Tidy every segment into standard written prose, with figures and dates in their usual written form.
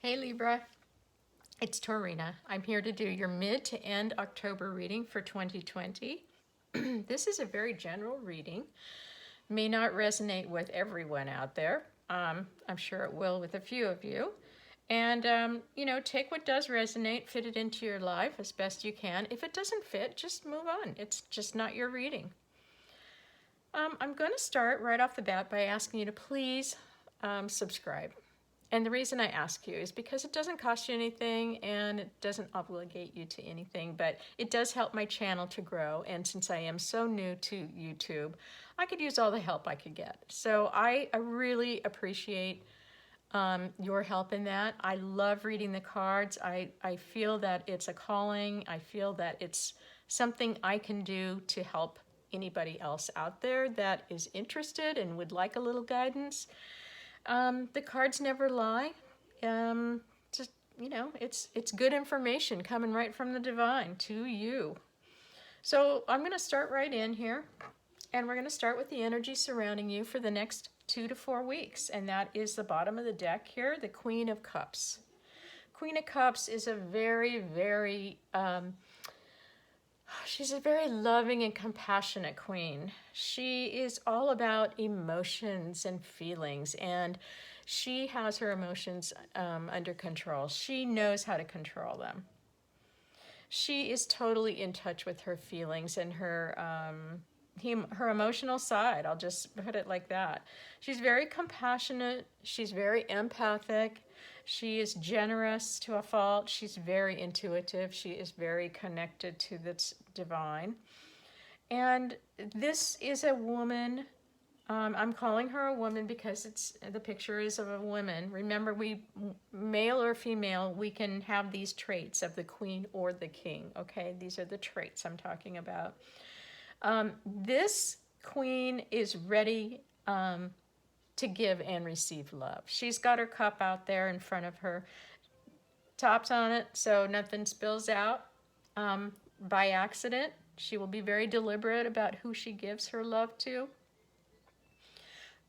Hey Libra, it's Taurina. I'm here to do your mid to end October reading for 2020. This is a very general reading. May not resonate with everyone out there. I'm sure it will with a few of you. And, take what does resonate, fit it into your life as best you can. If it doesn't fit, just move on. It's just not your reading. I'm going to start right off the bat by asking you to please subscribe. And the reason I ask you is because it doesn't cost you anything and it doesn't obligate you to anything, but it does help my channel to grow. And since I am so new to YouTube, I could use all the help I could get. So I really appreciate your help in that. I love reading the cards. I feel that it's a calling. I feel that it's something I can do to help anybody else out there that is interested and would like a little guidance. The cards never lie. Just, it's good information coming right from the divine to you. So I'm going to start right in here, and we're going to start with the energy surrounding you for the next 2 to 4 weeks, and that is the bottom of the deck here, the Queen of Cups. Queen of Cups is a very, she's a very loving and compassionate queen. She is all about emotions and feelings, and she has her emotions under control. She knows how to control them. She is totally in touch with her feelings and her emotional side. I'll just put it like that. She's very compassionate. She's very empathic. She is generous to a fault. She's very intuitive. She is very connected to the divine. And this is a woman. I'm calling her a woman because the picture is of a woman. Remember, male or female, we can have these traits of the queen or the king. Okay, these are the traits I'm talking about. This queen is ready to give and receive love. She's got her cup out there in front of her, tops on it so nothing spills out by accident. She will be very deliberate about who she gives her love to.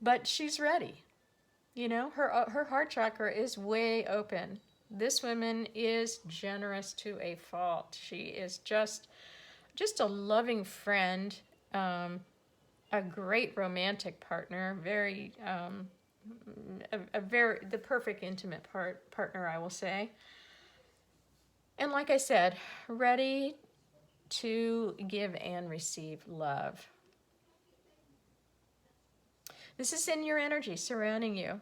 But she's ready. Her heart chakra is way open. This woman is generous to a fault. She is just a loving friend, a great romantic partner, the perfect intimate partner, I will say. And like I said, ready to give and receive love. This is in your energy surrounding you.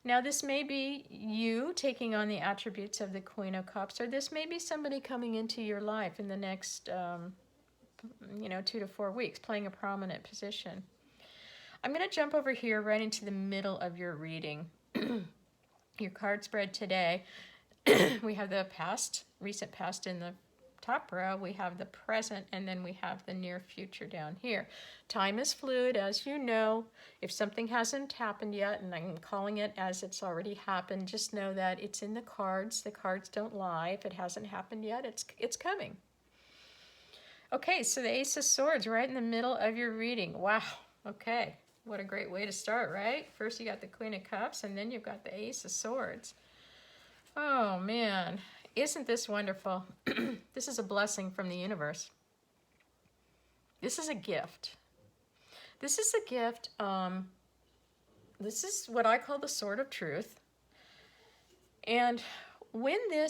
Now, this may be you taking on the attributes of the Queen of Cups, or this may be somebody coming into your life in the next 2 to 4 weeks, playing a prominent position. I'm going to jump over here right into the middle of your reading. Your card spread today, we have the recent past in the top row, we have the present, and then we have the near future down here. Time is fluid, as you know. If something hasn't happened yet, and I'm calling it as it's already happened, just know that it's in the cards. The cards don't lie. If it hasn't happened yet, it's coming. Okay, so the Ace of Swords right in the middle of your reading. Wow, okay. What a great way to start, right? First you got the Queen of Cups, and then you've got the Ace of Swords. Oh, man. Isn't this wonderful? This is a blessing from the universe. This is a gift. This is a gift. This is what I call the Sword of Truth. And when the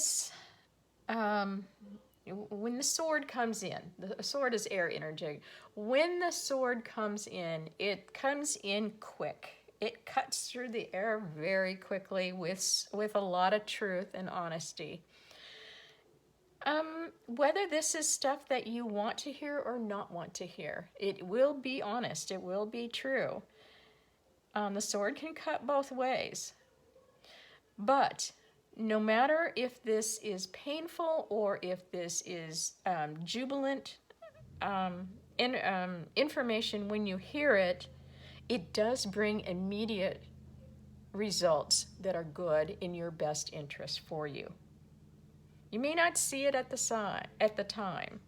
sword comes in, the sword is air energy. When the sword comes in, it comes in quick. It cuts through the air very quickly with a lot of truth and honesty. Whether this is stuff that you want to hear or not want to hear, it will be honest. It will be true. The sword can cut both ways. But no matter if this is painful or if this is jubilant information, when you hear it, it does bring immediate results that are good in your best interest for you. You may not see it at the time,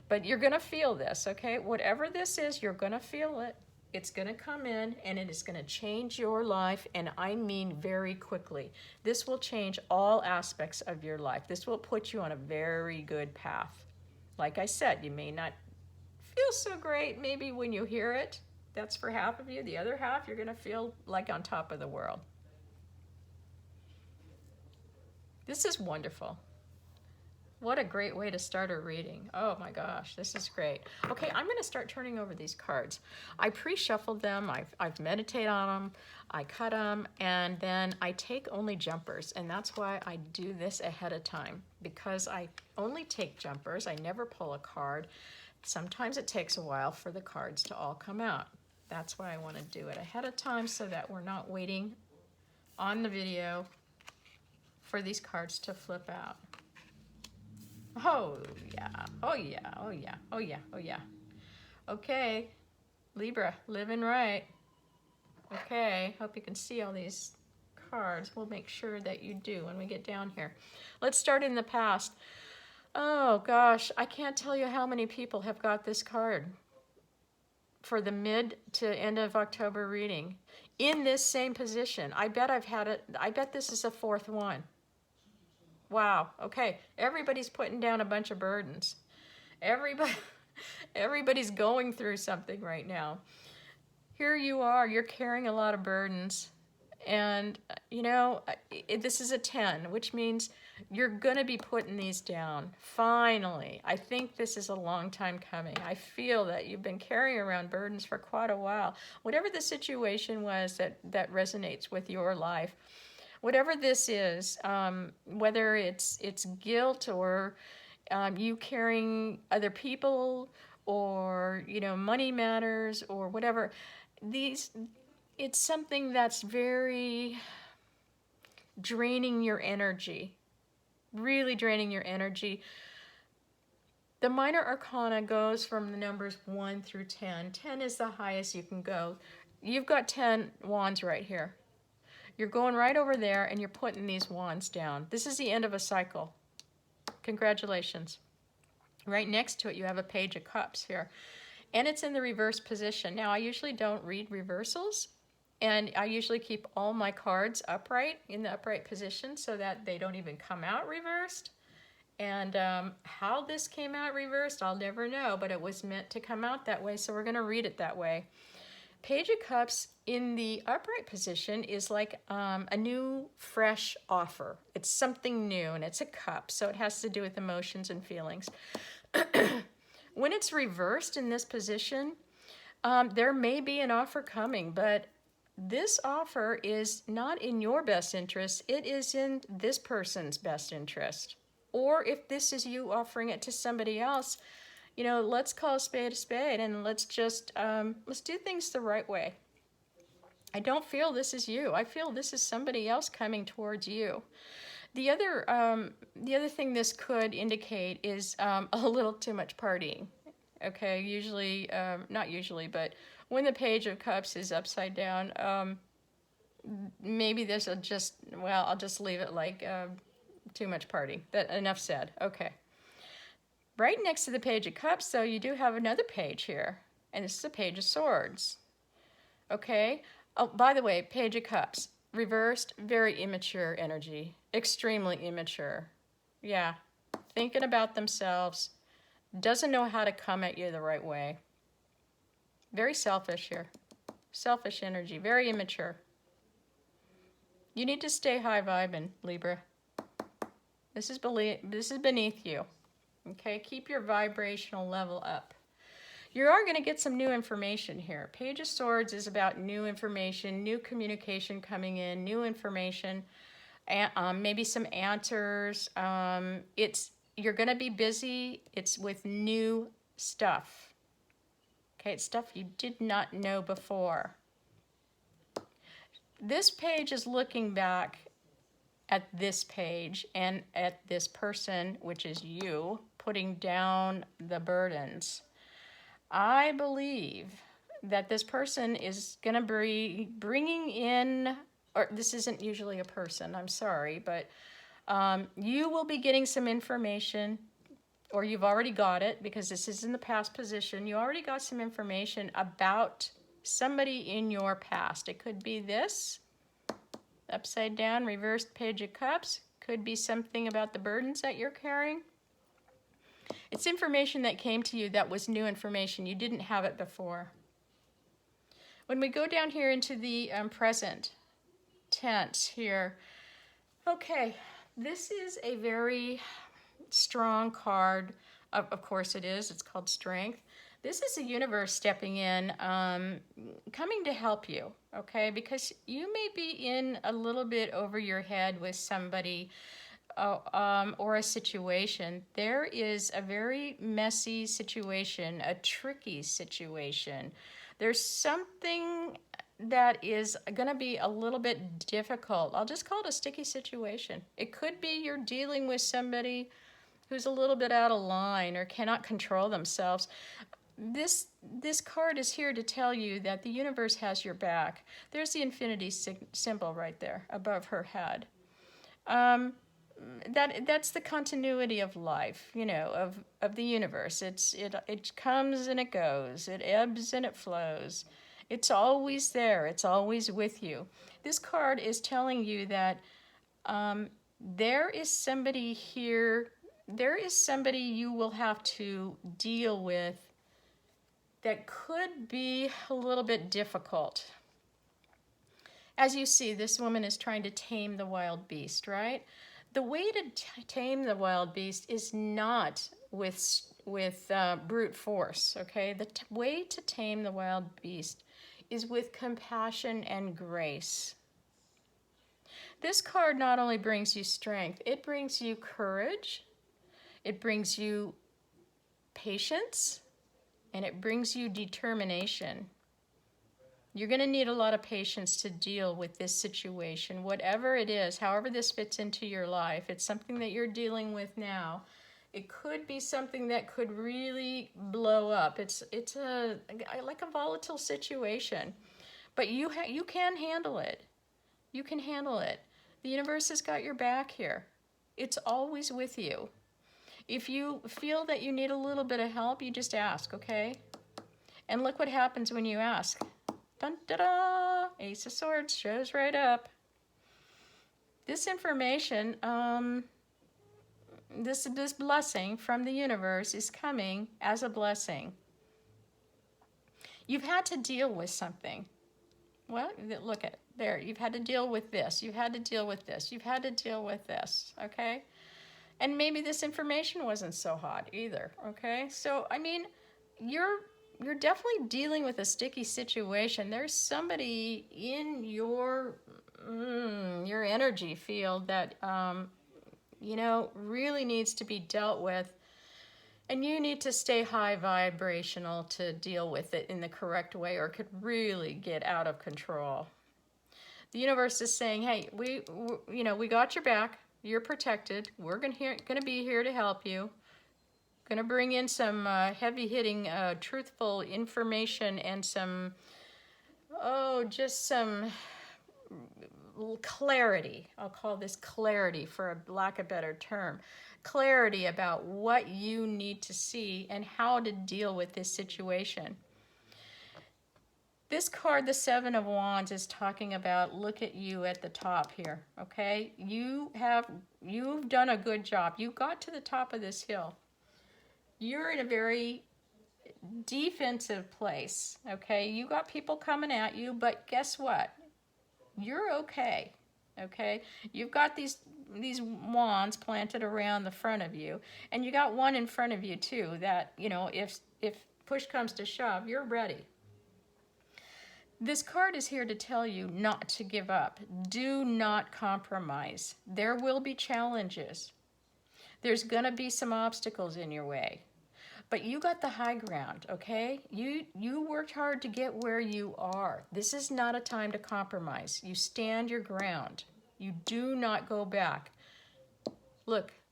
but you're going to feel this, okay? Whatever this is, you're going to feel it. It's going to come in and it is going to change your life, and I mean very quickly. This will change all aspects of your life. This will put you on a very good path. Like I said, you may not feel so great maybe when you hear it. That's for half of you. The other half, you're going to feel like on top of the world. This is wonderful. What a great way to start a reading. Oh my gosh, this is great. Okay, I'm going to start turning over these cards. I pre-shuffled them, I've meditated on them, I cut them, and then I take only jumpers, and that's why I do this ahead of time, because I only take jumpers. I never pull a card. Sometimes it takes a while for the cards to all come out. That's why I want to do it ahead of time, so that we're not waiting on the video for these cards to flip out. Oh yeah, oh yeah, oh yeah, oh yeah, oh yeah. Okay, Libra, living right. Okay, hope you can see all these cards. We'll make sure that you do when we get down here. Let's start in the past. Oh gosh, I can't tell you how many people have got this card for the mid to end of October reading in this same position. I bet I've had it. I bet this is the fourth one. Wow, okay, everybody's putting down a bunch of burdens. Everybody's going through something right now. Here you are, you're carrying a lot of burdens. And, you know, this is a 10, which means you're going to be putting these down. Finally, I think this is a long time coming. I feel that you've been carrying around burdens for quite a while. Whatever the situation was that resonates with your life, whatever this is, whether it's guilt or you carrying other people, or money matters or whatever, it's something that's very draining your energy, really draining your energy. The minor arcana goes from the numbers 1 through 10. 10 is the highest you can go. You've got 10 wands right here. You're going right over there and you're putting these wands down. This is the end of a cycle. Congratulations. Right next to it, you have a Page of Cups here. And it's in the reverse position. Now, I usually don't read reversals, and I usually keep all my cards upright, in the upright position, so that they don't even come out reversed. And how this came out reversed, I'll never know, but it was meant to come out that way, so we're going to read it that way. Page of Cups in the upright position is like a new, fresh offer. It's something new, and it's a cup, so it has to do with emotions and feelings. When it's reversed in this position, there may be an offer coming, but this offer is not in your best interest. It is in this person's best interest. Or if this is you offering it to somebody else, let's call a spade, and let's just, let's do things the right way. I don't feel this is you. I feel this is somebody else coming towards you. The other thing this could indicate is a little too much partying. Okay, usually, not usually, but when the Page of Cups is upside down, maybe this will just, well, I'll just leave it like too much party. That enough said. Okay. Right next to the Page of Cups, though, you do have another page here, and this is a Page of Swords. Okay? Oh, by the way, Page of Cups, reversed, very immature energy, extremely immature. Yeah, thinking about themselves, doesn't know how to come at you the right way. Very selfish here. Selfish energy, very immature. You need to stay high vibing, Libra. This is beneath you. Okay, keep your vibrational level up. You are going to get some new information here. Page of Swords is about new information, new communication coming in, new information, maybe some answers. You're going to be busy. It's with new stuff. Okay, it's stuff you did not know before. This page is looking back at this page and at this person, which is you, putting down the burdens. I believe that this person is going to be bringing in, or this isn't usually a person, I'm sorry, but you will be getting some information, or you've already got it because this is in the past position. You already got some information about somebody in your past. It could be this, upside down, reversed Page of Cups. Could be something about the burdens that you're carrying. It's information that came to you that was new information. You didn't have it before. When we go down here into the present tense here, okay, this is a very strong card. Of course it is. It's called Strength. This is the universe stepping in, coming to help you, okay? Because you may be in a little bit over your head with somebody or a situation. There is a very messy situation, a tricky situation. There's something that is going to be a little bit difficult. I'll just call it a sticky situation. It could be you're dealing with somebody who's a little bit out of line or cannot control themselves. This card is here to tell you that the universe has your back. There's the infinity symbol right there above her head. That's the continuity of life, you know, of the universe. It comes and it goes. It ebbs and it flows. It's always there. It's always with you. This card is telling you that there is somebody here. There is somebody you will have to deal with that could be a little bit difficult. As you see, this woman is trying to tame the wild beast, right? The way to tame the wild beast is not with brute force, okay? The way to tame the wild beast is with compassion and grace. This card not only brings you strength, it brings you courage, it brings you patience, and it brings you determination. You're going to need a lot of patience to deal with this situation, whatever it is, however this fits into your life. It's something that you're dealing with now. It could be something that could really blow up. It's like a volatile situation, but you can handle it. You can handle it. The universe has got your back here. It's always with you. If you feel that you need a little bit of help, you just ask, okay? And look what happens when you ask. Dun, da, da! Ace of Swords shows right up. This information, this blessing from the universe is coming as a blessing. You've had to deal with something. Well, look at there. You've had to deal with this. You've had to deal with this. You've had to deal with this, okay? And maybe this information wasn't so hot either, okay? So, I mean, you're definitely dealing with a sticky situation. There's somebody in your energy field that, you know, really needs to be dealt with. And you need to stay high vibrational to deal with it in the correct way, or it could really get out of control. The universe is saying, hey, we got your back. You're protected. We're going to be here to help you. Going to bring in some heavy-hitting, truthful information and some clarity. I'll call this clarity for a lack of a better term. Clarity about what you need to see and how to deal with this situation. This card, the Seven of Wands, is talking about, look at you at the top here, okay? You've done a good job. You got to the top of this hill. You're in a very defensive place, okay? You got people coming at you, but guess what? You're okay, okay? You've got these wands planted around the front of you, and you got one in front of you too that, you know, if push comes to shove, you're ready. This card is here to tell you not to give up. Do not compromise. There will be challenges. There's going to be some obstacles in your way. But you got the high ground, okay? You worked hard to get where you are. This is not a time to compromise. You stand your ground. You do not go back.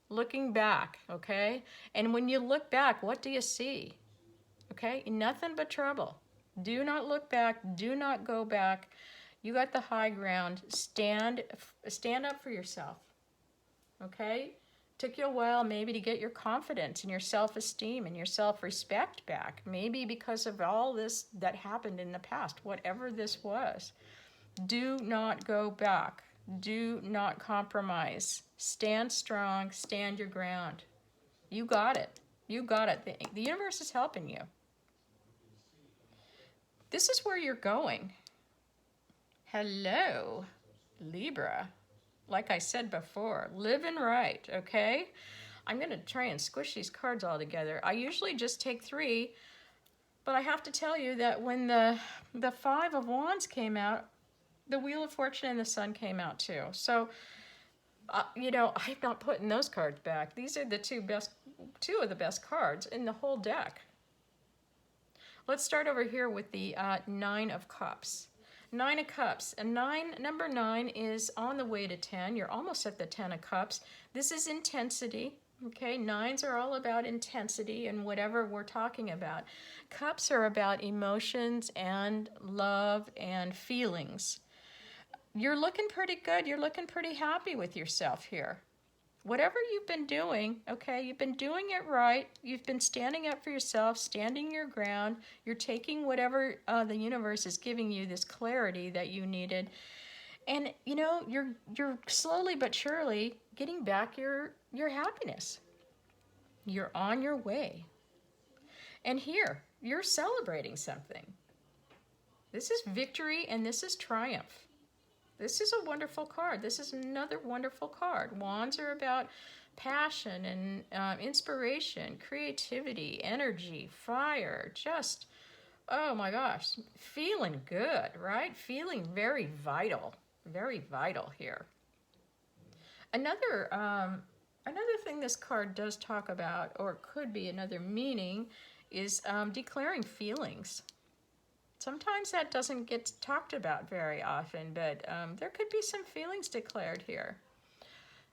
Looking back, okay? And when you look back, what do you see? Okay? Nothing but trouble. Do not look back. Do not go back. You got the high ground. Stand up for yourself. Okay? Took you a while maybe to get your confidence and your self-esteem and your self-respect back. Maybe because of all this that happened in the past, whatever this was. Do not go back. Do not compromise. Stand strong. Stand your ground. You got it. You got it. The universe is helping you. This is where you're going. Hello, Libra. Like I said before, living right, okay? I'm going to try and squish these cards all together. I usually just take 3, but I have to tell you that when the 5 of Wands came out, the Wheel of Fortune and the Sun came out too. So, you know, I'm not putting those cards back. These are the two of the best cards in the whole deck. Let's start over here with the 9 of Cups. 9 of Cups. And number 9 is on the way to 10. You're almost at the 10 of Cups. This is intensity. Okay, 9s are all about intensity and whatever we're talking about. Cups are about emotions and love and feelings. You're looking pretty good. You're looking pretty happy with yourself here. Whatever you've been doing, okay, you've been doing it right. You've been standing up for yourself, standing your ground. You're taking whatever the universe is giving you, this clarity that you needed. And, you know, you're slowly but surely getting back your happiness. You're on your way. And here, you're celebrating something. This is victory and this is triumph. This is a wonderful card. This is another wonderful card. Wands are about passion and inspiration, creativity, energy, fire, just, oh my gosh, feeling good, right? Feeling very vital here. Another thing this card does talk about, or could be another meaning, is declaring feelings. Sometimes that doesn't get talked about very often, but there could be some feelings declared here.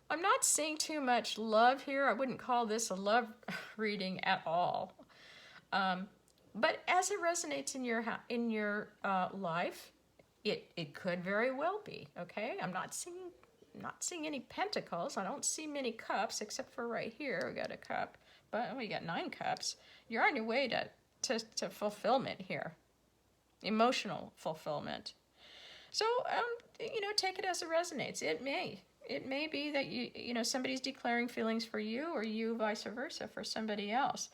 I'm not seeing too much love here. I wouldn't call this a love reading at all. But as it resonates in your life, it could very well be. Okay, I'm not seeing any pentacles. I don't see many cups except for right here. We got a cup, but we got 9 cups. You're on your way to fulfillment here. Emotional fulfillment. So, you know, take it as it resonates. It may be that you know, somebody's declaring feelings for you or you vice versa for somebody else.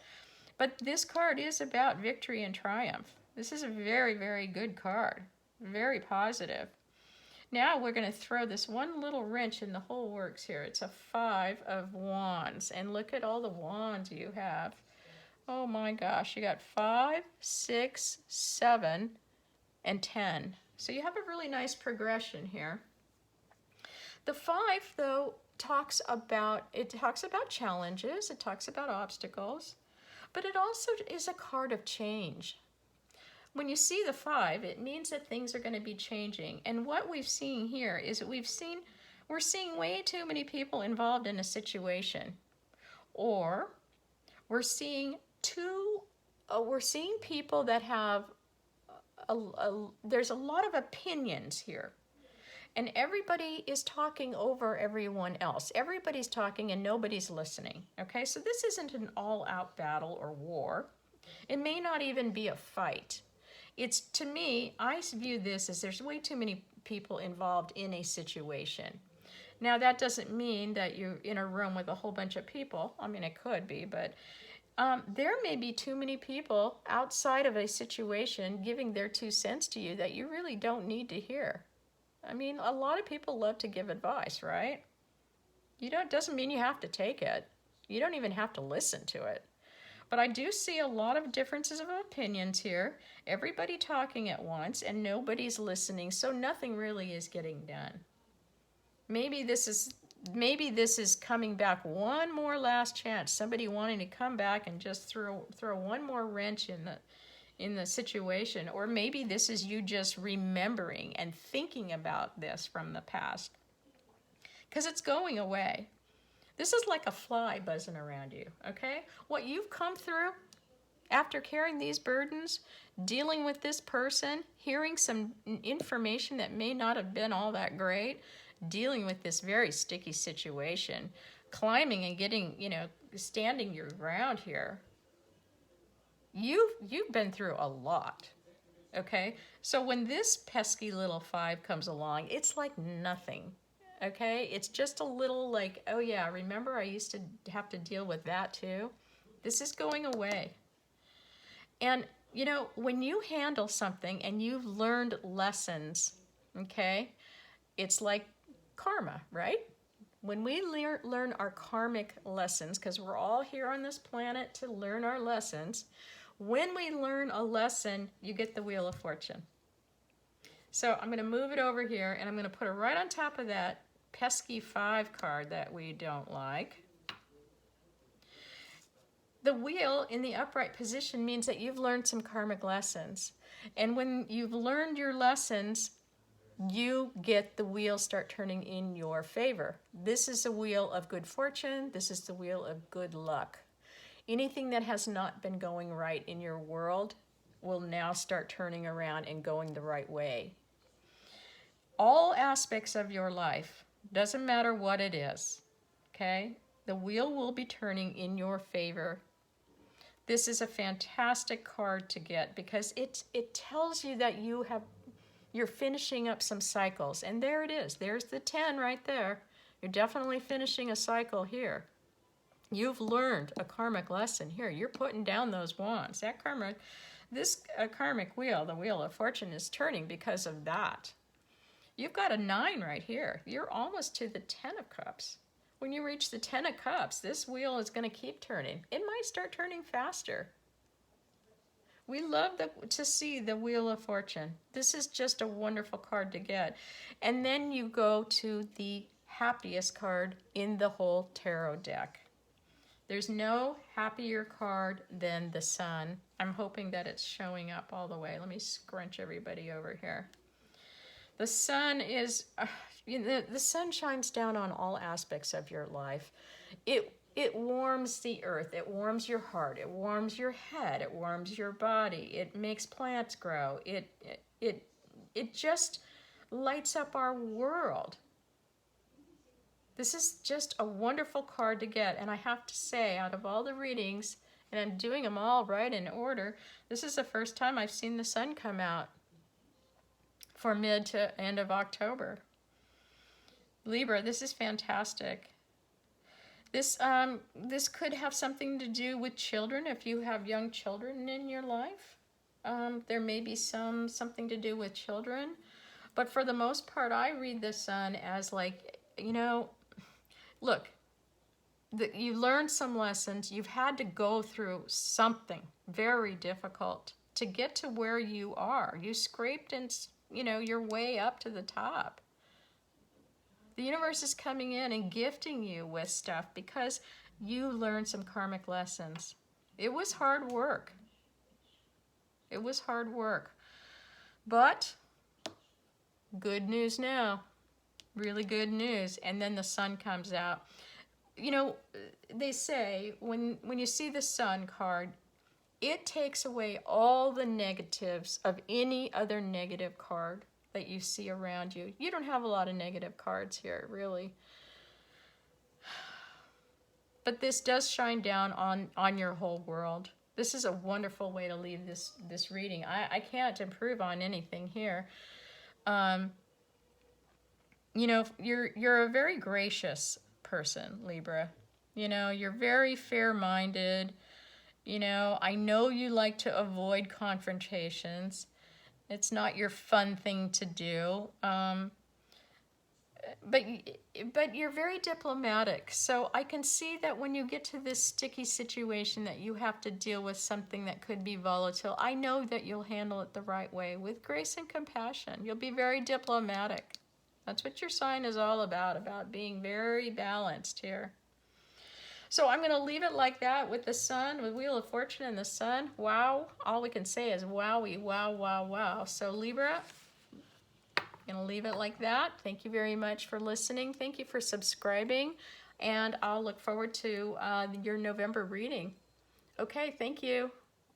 But this card is about victory and triumph. This is a very, very good card. Very positive. Now we're going to throw this one little wrench in the whole works here. It's a 5 of Wands. And look at all the wands you have. Oh my gosh, you got 5, 6, 7, and 10. So you have a really nice progression here. The 5, though, talks about challenges, it talks about obstacles, but it also is a card of change. When you see the 5, it means that things are going to be changing. And what we've seen here is that we're seeing way too many people involved in a situation, or we're seeing people that have there's a lot of opinions here, and everybody is talking over everyone else. Everybody's talking and nobody's listening. Okay, so this isn't an all-out battle or war. It may not even be a fight. It's, to me, I view this as there's way too many people involved in a situation. Now, that doesn't mean that you're in a room with a whole bunch of people. I mean, it could be, but there may be too many people outside of a situation giving their 2 cents to you that you really don't need to hear. I mean, a lot of people love to give advice, right? Doesn't mean you have to take it. You don't even have to listen to it. But I do see a lot of differences of opinions here. Everybody talking at once and nobody's listening, so nothing really is getting done. Maybe this is coming back one more last chance. Somebody wanting to come back and just throw one more wrench in the situation. Or maybe this is you just remembering and thinking about this from the past. Because it's going away. This is like a fly buzzing around you, okay? What you've come through after carrying these burdens, dealing with this person, hearing some information that may not have been all that great, dealing with this very sticky situation, climbing and getting, standing your ground here. You've been through a lot, okay? So when this pesky little 5 comes along, it's like nothing, okay? It's just a little like, oh yeah, remember I used to have to deal with that too? This is going away. And, when you handle something and you've learned lessons, okay, it's like karma, right? When we learn our karmic lessons, because we're all here on this planet to learn our lessons, when we learn a lesson, you get the Wheel of Fortune. So I'm going to move it over here, and I'm going to put it right on top of that pesky 5 card that we don't like. The wheel in the upright position means that you've learned some karmic lessons. And when you've learned your lessons, you get the wheel start turning in your favor. This is the wheel of good fortune. This is the wheel of good luck. Anything that has not been going right in your world will now start turning around and going the right way. All aspects of your life, doesn't matter what it is, okay? The wheel will be turning in your favor. This is a fantastic card to get because it tells you that you're finishing up some cycles. And there it is. There's the 10 right there. You're definitely finishing a cycle here. You've learned a karmic lesson here. You're putting down those wands. This karmic wheel, the Wheel of Fortune, is turning because of that. You've got a 9 right here. You're almost to the 10 of Cups. When you reach the 10 of Cups, this wheel is going to keep turning. It might start turning faster. We love to see the Wheel of Fortune. This is just a wonderful card to get. And then you go to the happiest card in the whole tarot deck. There's no happier card than the Sun. I'm hoping that it's showing up all the way. Let me scrunch everybody over here. The Sun is, the Sun shines down on all aspects of your life. It warms the earth. It warms your heart. It warms your head. It warms your body. It makes plants grow. It just lights up our world. This is just a wonderful card to get, and I have to say, out of all the readings, and I'm doing them all right in order, this is the first time I've seen the Sun come out for mid to end of October. Libra, this is fantastic. This could have something to do with children, if you have young children in your life. There may be something to do with children, but for the most part, I read the Sun as like, look, you learned some lessons. You've had to go through something very difficult to get to where you are. You scraped and, your way up to the top. The universe is coming in and gifting you with stuff because you learned some karmic lessons. It was hard work. It was hard work. But good news now. Really good news. And then the Sun comes out. They say when you see the Sun card, it takes away all the negatives of any other negative card that you see around you. You don't have a lot of negative cards here, really. But this does shine down on your whole world. This is a wonderful way to leave this reading. I can't improve on anything here. You're a very gracious person, Libra. You're very fair-minded. I know you like to avoid confrontations. It's not your fun thing to do. But you're very diplomatic. So I can see that when you get to this sticky situation that you have to deal with something that could be volatile, I know that you'll handle it the right way with grace and compassion. You'll be very diplomatic. That's what your sign is all about being very balanced here. So I'm going to leave it like that with the Sun, with Wheel of Fortune and the Sun. Wow. All we can say is wowie, wow, wow, wow. So Libra, I'm going to leave it like that. Thank you very much for listening. Thank you for subscribing. And I'll look forward to your November reading. Okay, thank you.